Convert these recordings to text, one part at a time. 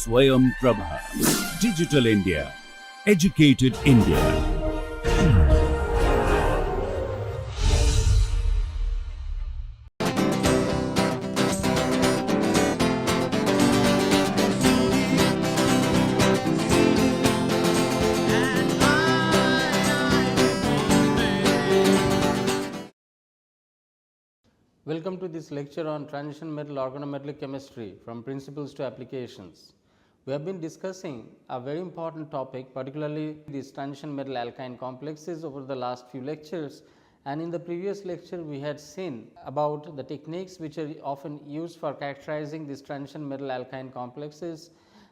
Swayam Prabha. Digital India. Educated India. Welcome to this lecture on transition metal organometallic chemistry from principles to applications. We have been discussing a very important topic, particularly these transition metal alkyne complexes over the last few lectures, and in the previous lecture we had seen about the techniques which are often used for characterizing these transition metal alkyne complexes,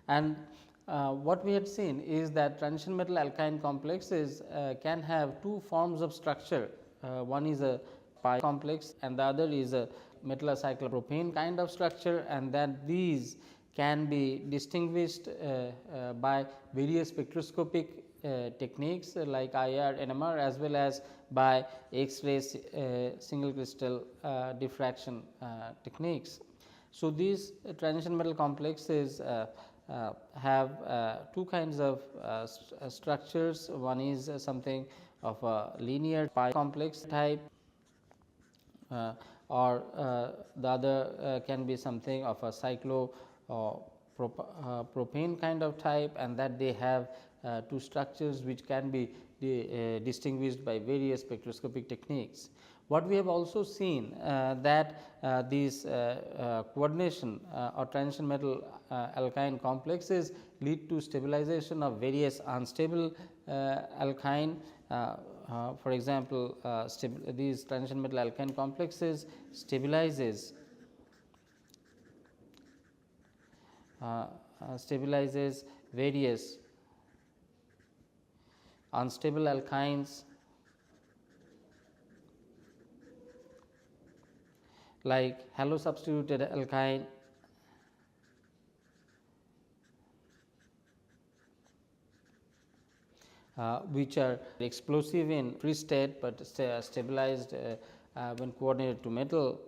and what we had seen is that transition metal alkyne complexes can have two forms of structure. One is a pi complex and the other is a metallocyclopropane kind of structure, and that these can be distinguished by various spectroscopic techniques like IR, NMR, as well as by X-ray single crystal diffraction techniques. So, these transition metal complexes have two kinds of structures. One is something of a linear pi complex type, or the other can be something of a cyclopropane kind of type, and that they have two structures which can be distinguished by various spectroscopic techniques. What we have also seen that these coordination or transition metal alkyne complexes lead to stabilization of various unstable alkyne. For example, these transition metal alkyne complexes stabilizes various unstable alkynes like halo substituted alkyne, which are explosive in free state, but stabilized when coordinated to metal.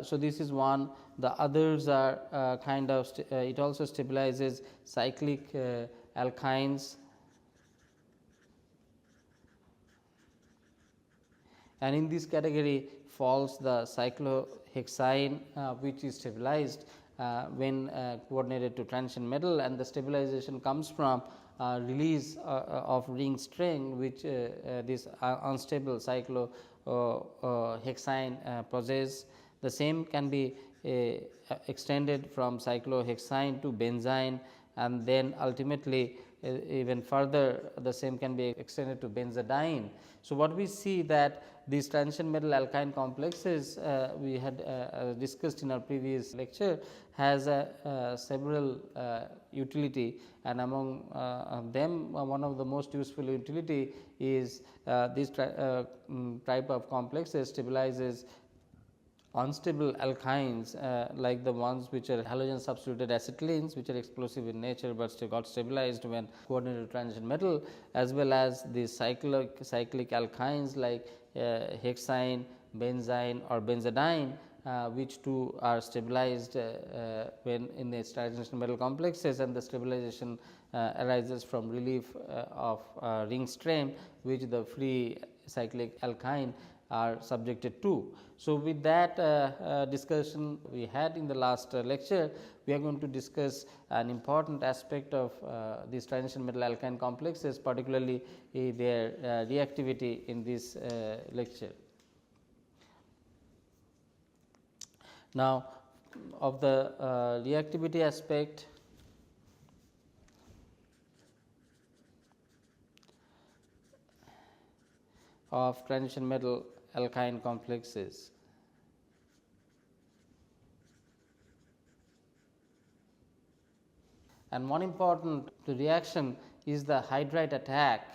So, this is one. The others are kind of it also stabilizes cyclic alkynes, and in this category falls the cyclohexane, which is stabilized when coordinated to transition metal, and the stabilization comes from release of ring string, which this unstable cyclohexane possess. The same can be extended from cyclohexane to benzene, and then ultimately even further the same can be extended to benzadiene. So, what we see that these transition metal alkyne complexes we had discussed in our previous lecture has several utility, and among them one of the most useful utility is this type of complexes stabilizes unstable alkynes like the ones which are halogen substituted acetylenes, which are explosive in nature, but still got stabilized when coordinated to transition metal, as well as the cyclic alkynes like hexane, benzene or benzadiene, which too are stabilized when in the transition metal complexes, and the stabilization arises from relief of ring strain, which the free cyclic alkyne are subjected to. So, with that discussion we had in the last lecture, we are going to discuss an important aspect of these transition metal alkyne complexes, particularly their reactivity in this lecture. Now, of the reactivity aspect, of transition metal alkyne complexes. And one important reaction is the hydride attack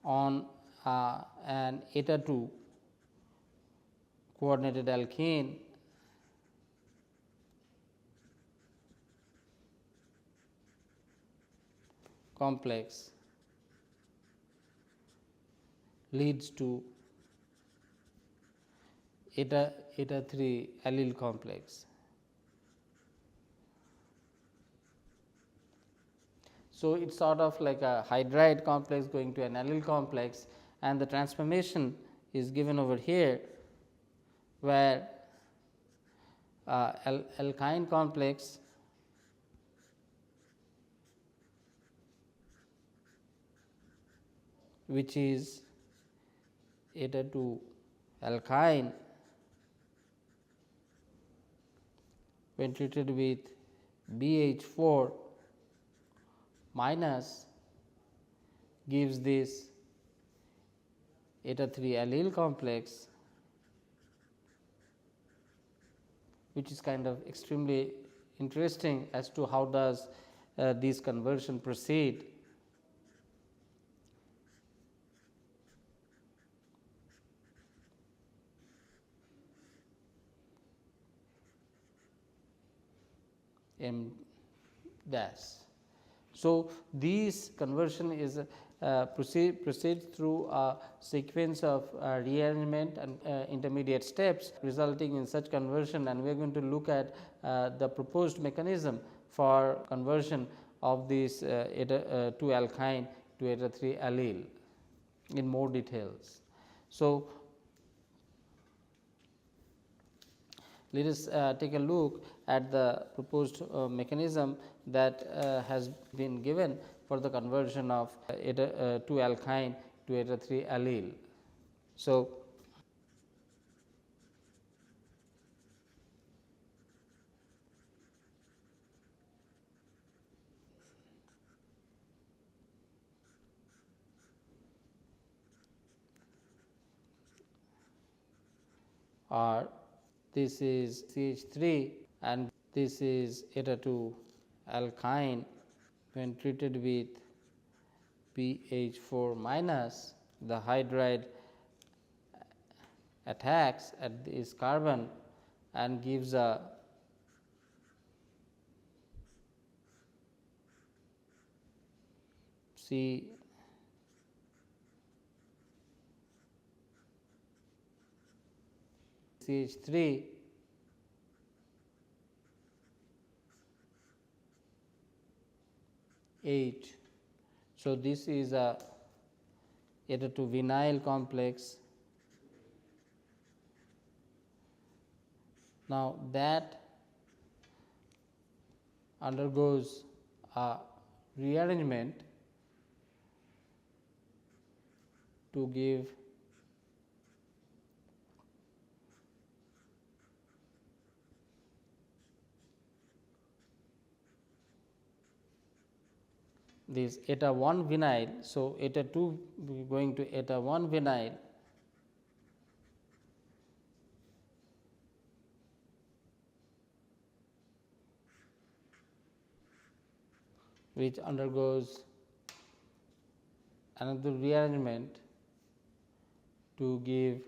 on an eta 2 coordinated alkene complex leads to eta 3 allyl complex. So, it is sort of like a hydride complex going to an allyl complex, and the transformation is given over here, where alkyne complex which is eta 2 alkyne when treated with BH4 minus gives this eta 3 allyl complex, which is kind of extremely interesting as to how does this conversion proceed. M dash. So, this conversion is proceeds through a sequence of rearrangement and intermediate steps resulting in such conversion, and we are going to look at the proposed mechanism for conversion of this eta 2 alkyne to eta 3 allyl in more details. So, let us take a look at the proposed mechanism that has been given for the conversion of eta 2 alkyne to eta 3 allyl. So, or this is CH3 and this is eta 2 alkyne when treated with BH4 minus, the hydride attacks at this carbon and gives a CH3 H. So, this is a eta 2 vinyl complex. Now, that undergoes a rearrangement to give this eta 1 vinyl. So, eta 2 going to eta 1 vinyl, which undergoes another rearrangement to give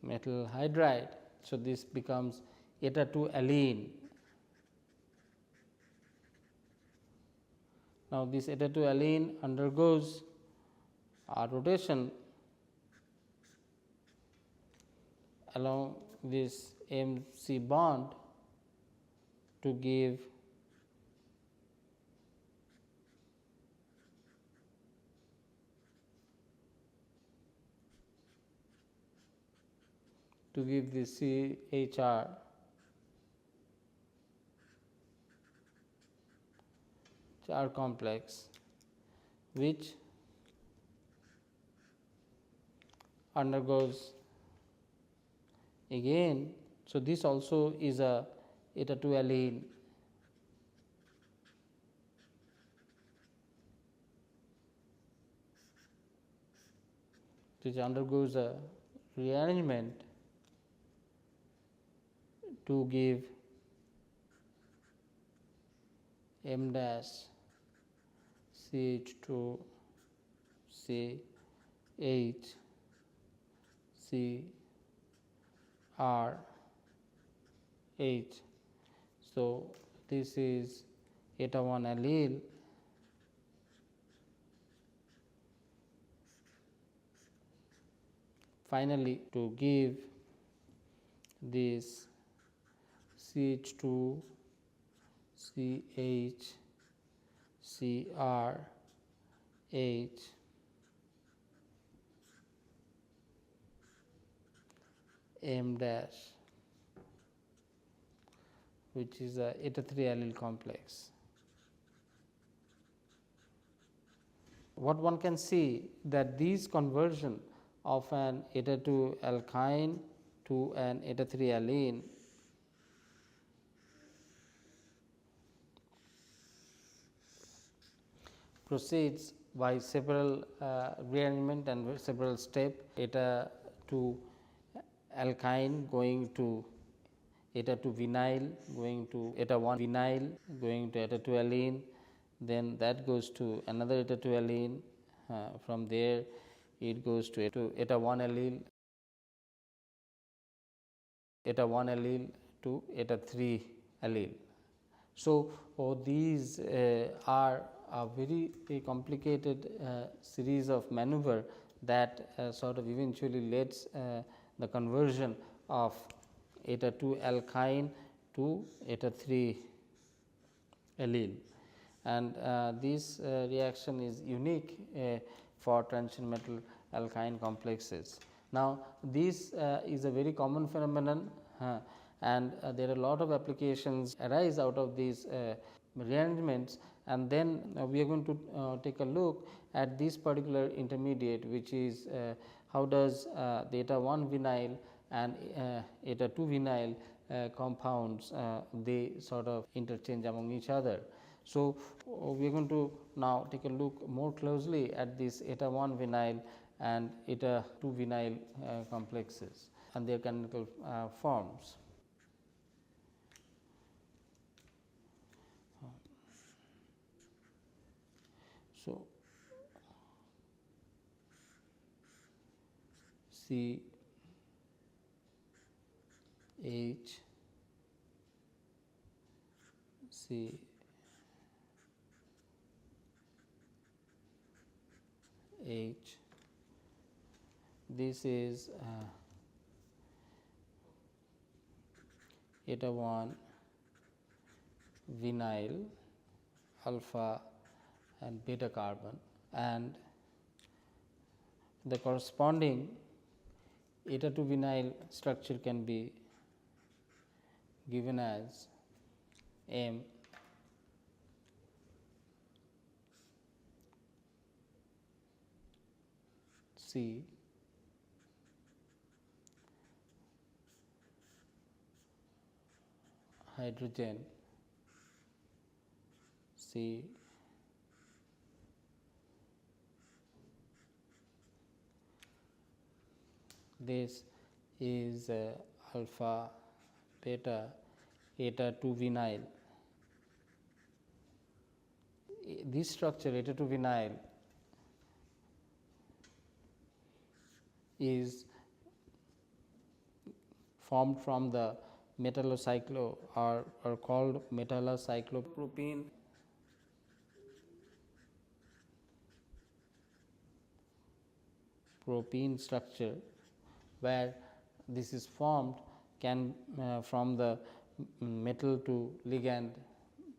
metal hydride. So, this becomes eta 2 allyne. Now, this eta 2 allyne undergoes a rotation along this MC bond to give this CHR complex, which undergoes again. So, this also is a eta 2 allyne. Which undergoes a rearrangement to give M dash CH2 C H C R H. So, this is eta 1 allele. Finally, to give this CH2 CH CR H M dash, which is a eta 3 allele complex. What one can see that these conversion of an eta 2 alkyne to an eta 3 allene proceeds by several rearrangement and several step. Eta 2 alkyne going to eta 2 vinyl, going to eta 1 vinyl, going to eta 2 allene, then that goes to another eta 2 allene. From there it goes to eta 1 allele, eta 1 allele to eta 3 allele. So, these are a very complicated series of maneuver that sort of eventually leads the conversion of eta 2 alkyne to eta 3 allele, and this reaction is unique for transition metal alkyne complexes. Now, this is a very common phenomenon, and there are a lot of applications arise out of these rearrangements, and then we are going to take a look at this particular intermediate, which is how does the eta 1 vinyl and eta 2 vinyl compounds they sort of interchange among each other. So, we are going to now take a look more closely at this eta 1 vinyl and eta 2 vinyl complexes and their canonical forms. So, C H C H, this is eta 1 vinyl alpha and beta carbon, and the corresponding eta 2 vinyl structure can be given as M C hydrogen C this is alpha beta eta 2 vinyl. This structure eta 2 vinyl is formed from the metallocyclo or called metallocyclopropene structure, where this is formed can from the metal to ligand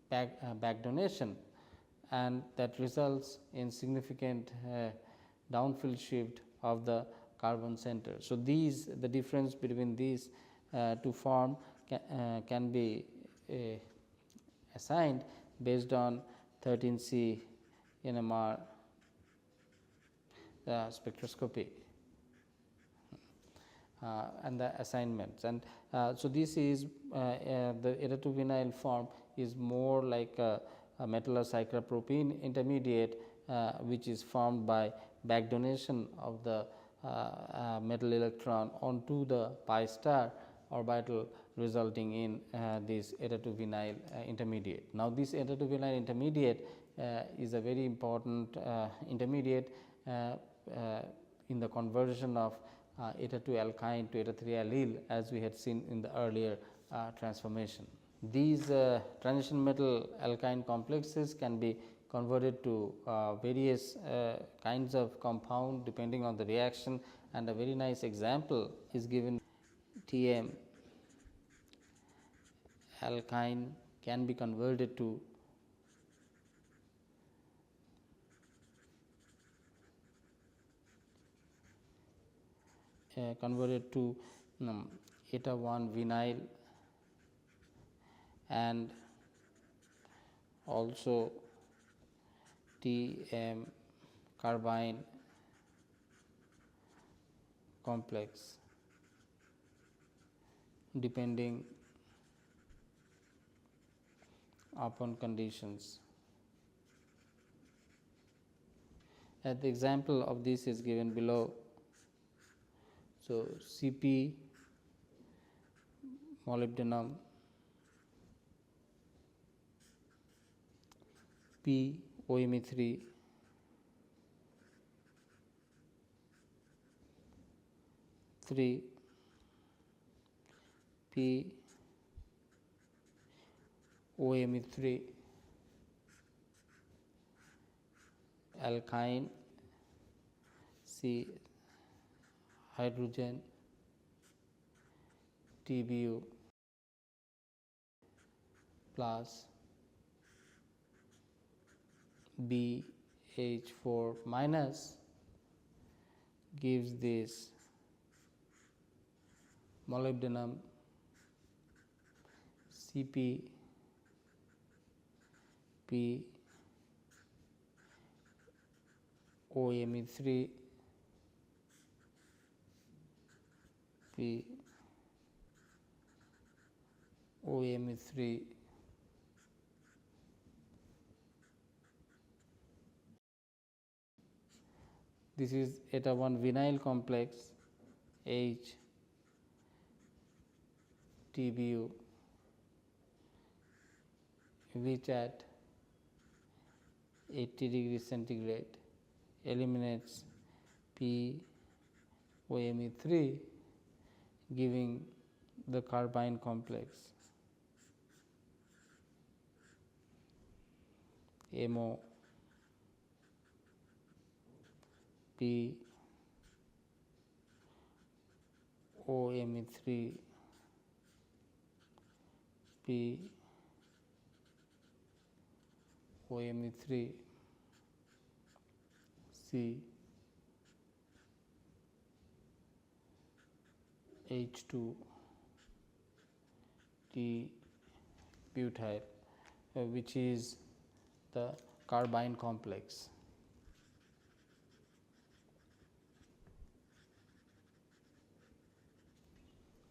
back donation, and that results in significant downfield shift of the carbon center. So, the difference between these two form can be assigned based on 13C NMR spectroscopy and the assignments. And so, this is the eta 2 vinyl form is more like a metallocyclopropene intermediate, which is formed by back donation of the metal electron onto the pi star orbital, resulting in this eta 2 vinyl intermediate. Now, this eta 2 vinyl intermediate is a very important intermediate in the conversion of eta 2 alkyne to eta 3 allele, as we had seen in the earlier transformation. These transition metal alkyne complexes can be converted to various kinds of compound depending on the reaction, and a very nice example is given. TM alkyne can be converted to eta 1 vinyl and also TM carbene complex depending upon conditions. The example of this is given below. So, Cp molybdenum, P OMe3, 3 P OMe3, alkyne, C hydrogen, TBU plus BH4 minus gives this molybdenum Cp P OMe3 P OMe3 this is eta 1 vinyl complex H TBU, which at 80 degrees centigrade eliminates P OMe3, giving the carbene complex MO P OMe3 P OMe3 C H2 T butyl, which is the carbene complex.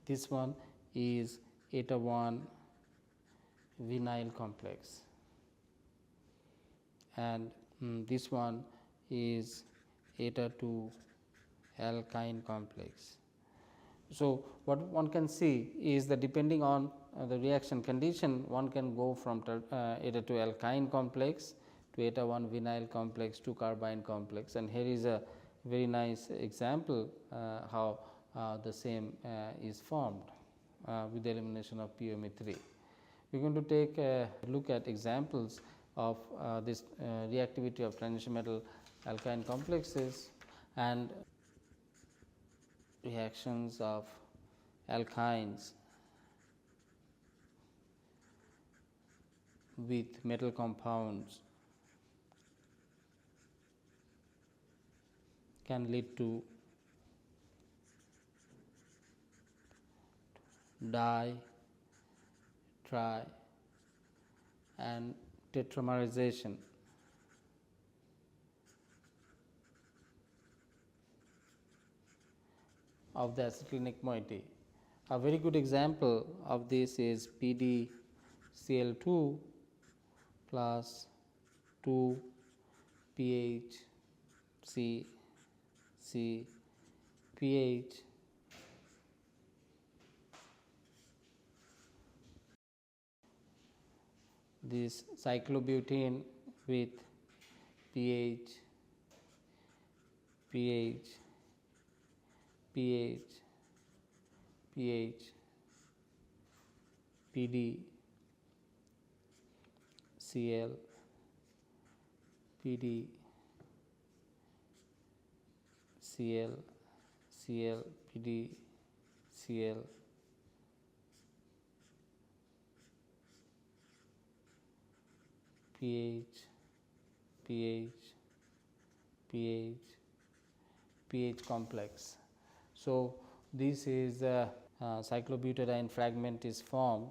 This one is eta 1 vinyl complex, and this one is eta 2 alkyne complex. So, what one can see is that depending on the reaction condition, one can go from eta 2 alkyne complex to eta 1 vinyl complex to carbene complex, and here is a very nice example how the same is formed with the elimination of POMe3. We are going to take a look at examples of this reactivity of transition metal alkyne complexes and reactions of alkynes with metal compounds can lead to di, tri and tetramerization. Of the acetylenic moiety. A very good example of this is PdCl2 plus 2 pH C C pH this cyclobutene with pH pH, pH, PD, Cl, PD, Cl, Cl, PD, Cl, pH, pH, pH, pH complex. So, this is cyclobutadiene fragment is formed.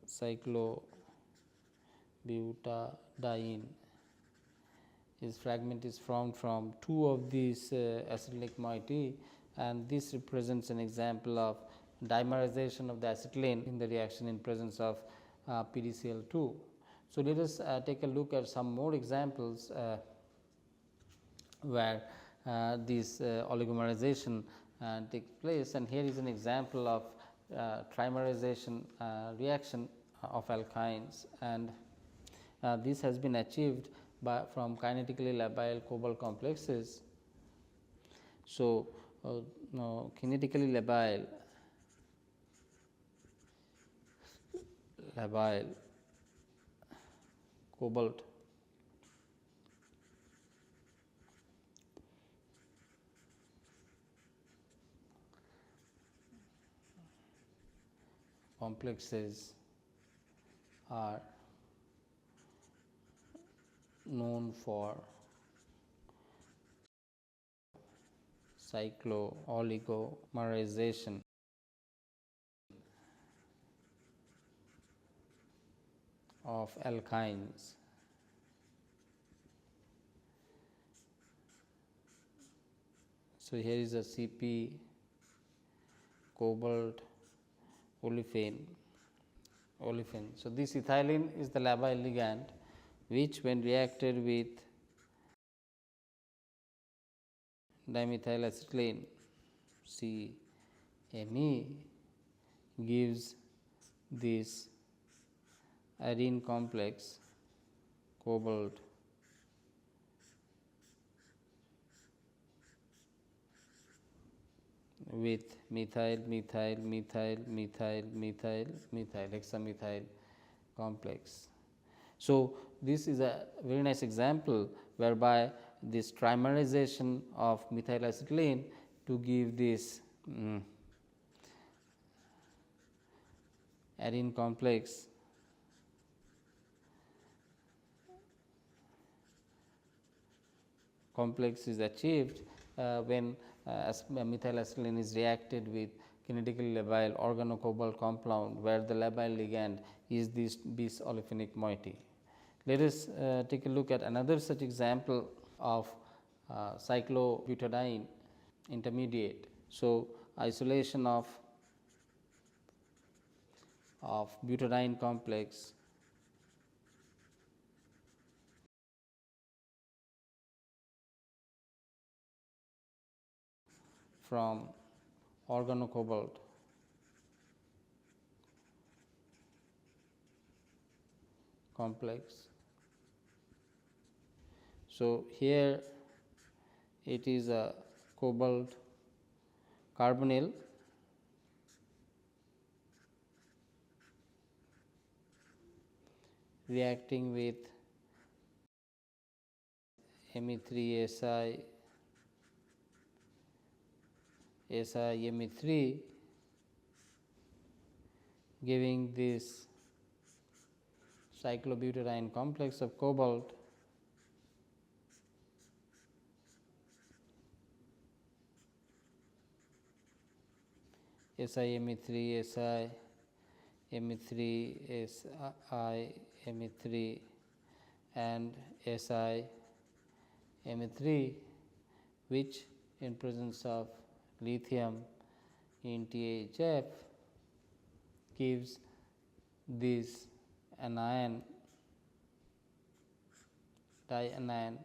Cyclobutadiene is fragment is formed from two of these acetylic moiety, and this represents an example of dimerization of the acetylene in the reaction in presence of PDCl2. So, let us take a look at some more examples where this oligomerization takes place, and here is an example of trimerization reaction of alkynes, and this has been achieved by from kinetically labile cobalt complexes. So, kinetically labile cobalt complexes are known for cyclo-oligomerization of alkynes. So, here is a Cp cobalt olefin. So, this ethylene is the labile ligand, which when reacted with dimethylacetylene CMe gives this arene complex cobalt with methyl hexamethyl complex. So, this is a very nice example whereby this trimerization of methylacetylene to give this arene complex is achieved when methylacetylene is reacted with kinetically labile organocobalt compound, where the labile ligand is this bis olefinic moiety. Let us take a look at another such example of cyclobutadiene intermediate. So, isolation of butadiene complex from organocobalt complex. So, here it is a cobalt carbonyl reacting with Me3Si Me3, giving this cyclobutadiene complex of cobalt Me3 Si Me3 Si Me3 and Si Me3, which in presence of lithium in THF gives this anion dianion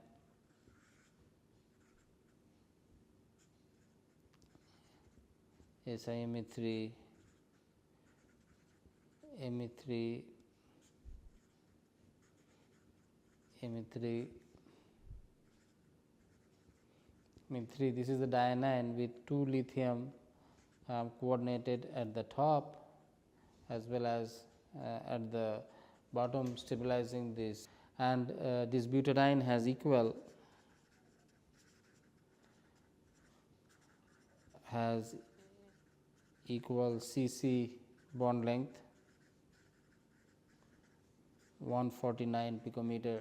SiMe3 Me3 Me3, Me3, this is the dianion with 2 lithium coordinated at the top as well as at the bottom, stabilizing this, and this butadiene has equal CC bond length 149 picometer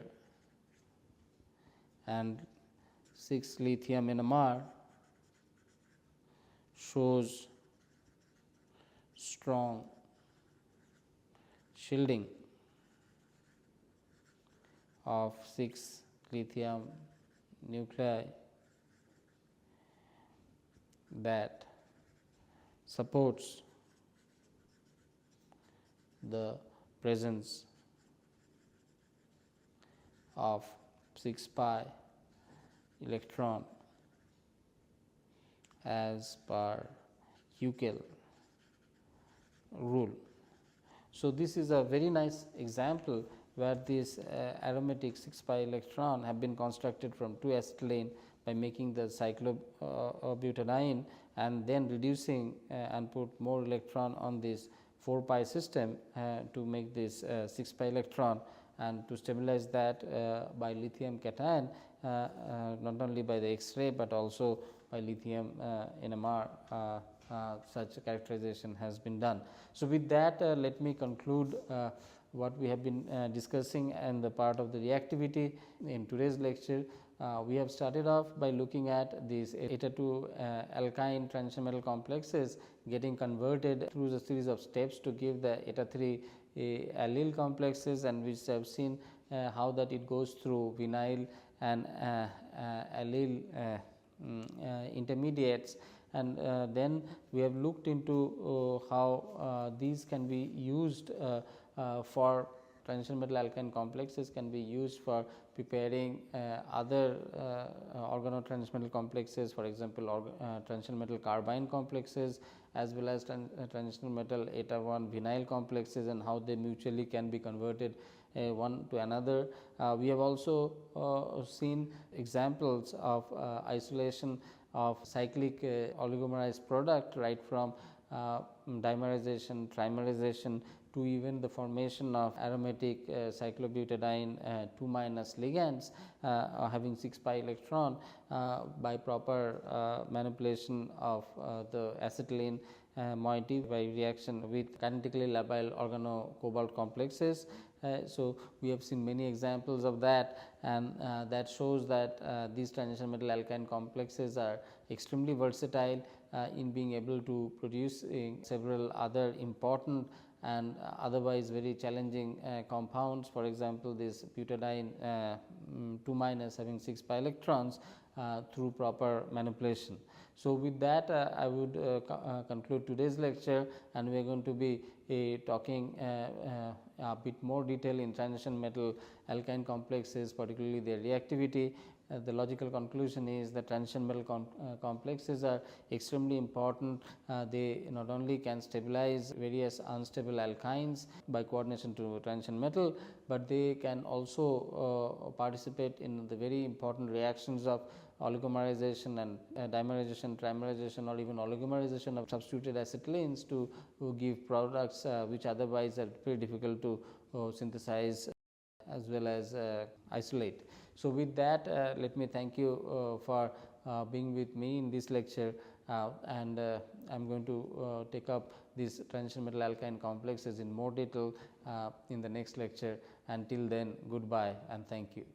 and 6 lithium NMR shows strong shielding of 6 lithium nuclei that supports the presence of 6 pi electron as per Huckel rule. So, this is a very nice example where this aromatic 6 pi electron have been constructed from 2 acetylene by making the cyclobutadiene and then reducing and put more electron on this 4 pi system to make this 6 pi electron, and to stabilize that by lithium cation, not only by the X-ray, but also by lithium NMR. Such characterization has been done. So, with that let me conclude what we have been discussing and the part of the reactivity. In today's lecture, we have started off by looking at these eta 2 alkyne transition metal complexes getting converted through the series of steps to give the eta 3 allyl complexes, and which have seen how that it goes through vinyl and allyl intermediates, and then we have looked into how these can be used for transition metal alkyne complexes can be used for preparing other organotransition metal complexes, for example, transition metal carbine complexes, as well as transition metal eta 1 vinyl complexes, and how they mutually can be converted one to another. We have also seen examples of isolation of cyclic oligomerized product, right from dimerization, trimerization to even the formation of aromatic cyclobutadiene 2 minus ligands having 6 pi electron by proper manipulation of the acetylene moiety by reaction with kinetically labile organocobalt complexes. So, we have seen many examples of that, and that shows that these transition metal alkyne complexes are extremely versatile in being able to produce several other important and otherwise very challenging compounds. For example, this butadiene 2 minus having 6 pi electrons through proper manipulation. So, with that I would conclude today's lecture, and we are going to be talking a bit more detail in transition metal alkyne complexes, particularly their reactivity. The logical conclusion is that transition metal complexes are extremely important. They not only can stabilize various unstable alkynes by coordination to transition metal, but they can also participate in the very important reactions of oligomerization and dimerization, trimerization, or even oligomerization of substituted acetylenes to give products which otherwise are very difficult to synthesize as well as isolate. So, with that let me thank you for being with me in this lecture, and I am going to take up these transition metal alkyne complexes in more detail in the next lecture. Until then, goodbye and thank you.